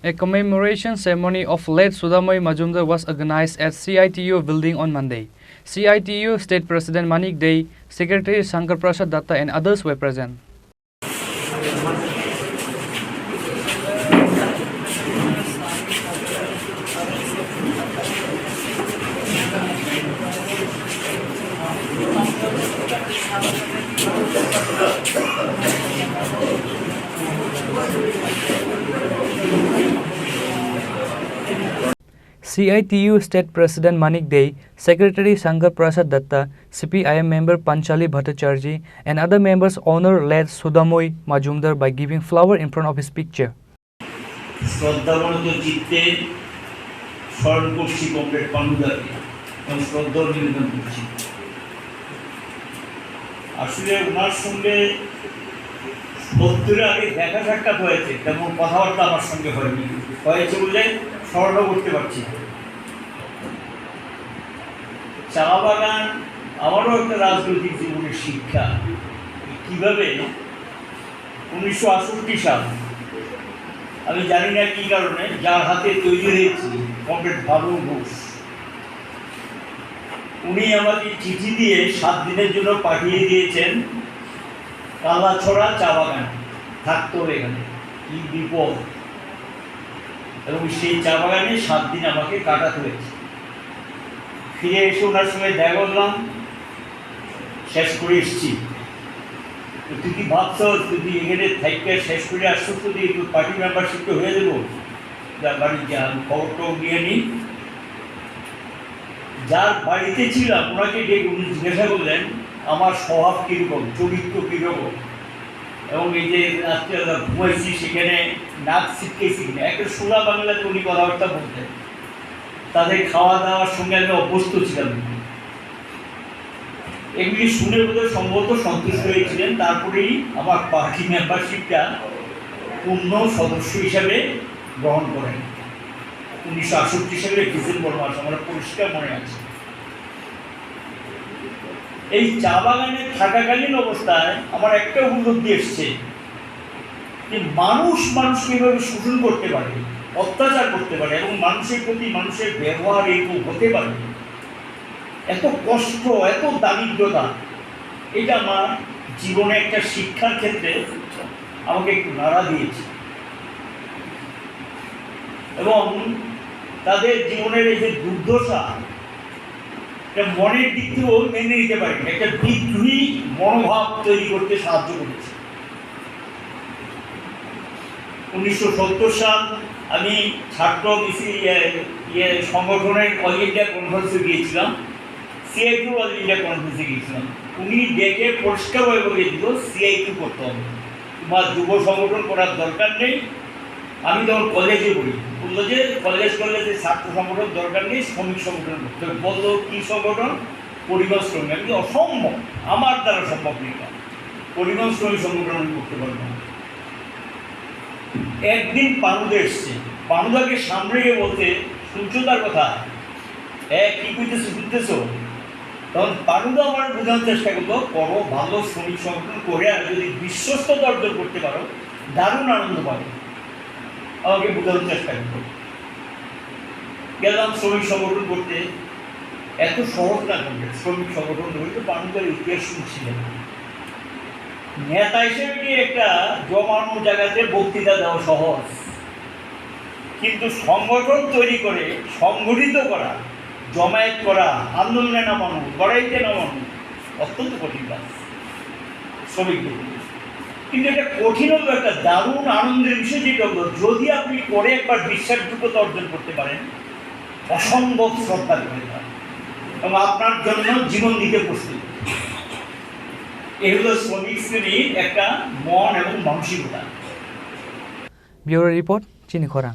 A commemoration ceremony of late Sudamoi Majumdar was organized at CITU Building on Monday. CITU State President Manik Dey, Secretary Shankar Prasad Datta and others were present. CITU State President Manik Dey, Secretary Shankar Prasad Datta, CPIM member Panchali Bhattacharjee and other members honor late Sudamoi Majumdar by giving flower in front of his picture. চা বাগান আমারও একটা রাজনৈতিক জীবনের শিক্ষা কিভাবে 1968 সাল আমি জানি না কি কারণে যার হাতে তৈরি হয়েছি কমরেড বাবু ঘোষ উনি আমাকে চিঠি দিয়ে 7 দিনের জন্য পাঠিয়ে দিয়েছেন কালাছড়া চা বাগান থাকতো এখানে কি বিপদ এবং সেই চা বাগানে 7 দিন আমাকে কাটাতে হয়েছে ফিরে এসে ওনার সঙ্গে দেখা করলাম শেষ করে এসেছি তুই কি ভাবছ যদি এখানে থাইকে শেষ করে আসছো যদি একটু পার্টি মেম্বারশিপটা হয়ে দেবো বাড়ি খবরটাও নিয়ে নিই যার বাড়িতে ছিলাম ওনাকে ডেকে উনি জিজ্ঞাসা করলেন আমার স্বভাব কীরকম চরিত্র কীরকম এবং এই যে রাত্রিবেলা ঘুমাইছি সেখানে নাচ শিখেছি কিনা একটা সোজা বাংলাতে উনি কথাবার্তা বলতেন তাদের খাওয়া দাওয়ার সঙ্গে আমি অভ্যস্ত ছিলাম এগুলি শুনে বোধহয় সম্ভবত সন্তুষ্ট হয়েছিলেন তারপরেই আমার পার্টি মেম্বারশিপটা পূর্ণ সদস্য হিসাবে গ্রহণ করেন 1968 সালের ডিসেম্বর মাস আমার পরিষ্কার মনে আছে এই চা বাগানে থাকাকালীন অবস্থায় আমার একটা উপলব্ধি এসছে যে মানুষকে এভাবে শোষণ করতে পারে অত্যাচার করতে পারে এবং মানুষের প্রতি মানুষের ব্যবহার এরকম হতে পারে এত কষ্ট এত দারিদ্রতা এটা আমার জীবনে একটা শিক্ষার ক্ষেত্রে আমাকে একটু নাড়া দিয়েছে এবং তাদের জীবনের এই যে দুর্দশা এটা মনের দিক থেকেও মেনে নিতে পারি একটা বিদ্রোহী মনোভাব তৈরি করতে সাহায্য করেছে 1970 সাল আমি ছাত্র সংগঠনের অল ইন্ডিয়া কনফারেন্সে গিয়েছিলাম CITU অল ইন্ডিয়া কনফারেন্সে গিয়েছিলাম উনি ডেকে পরিষ্কারভাবে বলে দিল CITU করতে হবে তোমার যুব সংগঠন করার দরকার নেই আমি তখন কলেজে পড়ি বললো যে কলেজে ছাত্র সংগঠন দরকার নেই শ্রমিক সংগঠন করতে হবে বললো কী সংগঠন পরিবহন শ্রমিক আমি অসম্ভব আমার দ্বারা সম্ভব নেই পরিবহন শ্রমিক সংগঠন আমি করতে পারবো না একদিন পানুদা এসছে পানুদাকে সামনে গিয়ে বলতে শুনছো তার কথা কি করতেছো শুনতেছো তখন পানুদা আমার বোঝানোর চেষ্টা করলো করো ভালো শ্রমিক সংগঠন করে আর যদি বিশ্বস্ততা অর্জন করতে পারো দারুণ আনন্দ পাবে আমাকে বোঝানোর চেষ্টা করলো গেলাম শ্রমিক সংগঠন করতে এত সহজ না করবে শ্রমিক সংগঠন হয়তো পানুদার ইতিহাস শুনছিলেন নেতা হিসেবে নিয়ে একটা জমানো জায়গাতে বক্তৃতা দেওয়া সহজ কিন্তু সংগঠন তৈরি করে সংগঠিত করা জমায়েত করা আন্দোলনে নামানো লড়াইতে নামানো অত্যন্ত কঠিন কাজ শ্রমিকদের কিন্তু এটা কঠিন হলো একটা দারুণ আনন্দের বিষয় যেটা হলো যদি আপনি করে একবার বিশ্বাসযোগ্যতা অর্জন করতে পারেন অসম্ভব শ্রদ্ধা করে এবং আপনার জন্য জীবন দিতে প্রস্তুত এগুলো শ্রমিক শ্রেণীর একটা মন এবং মানসিকতা। ব্যুরো রিপোর্ট চিনি খোরাং।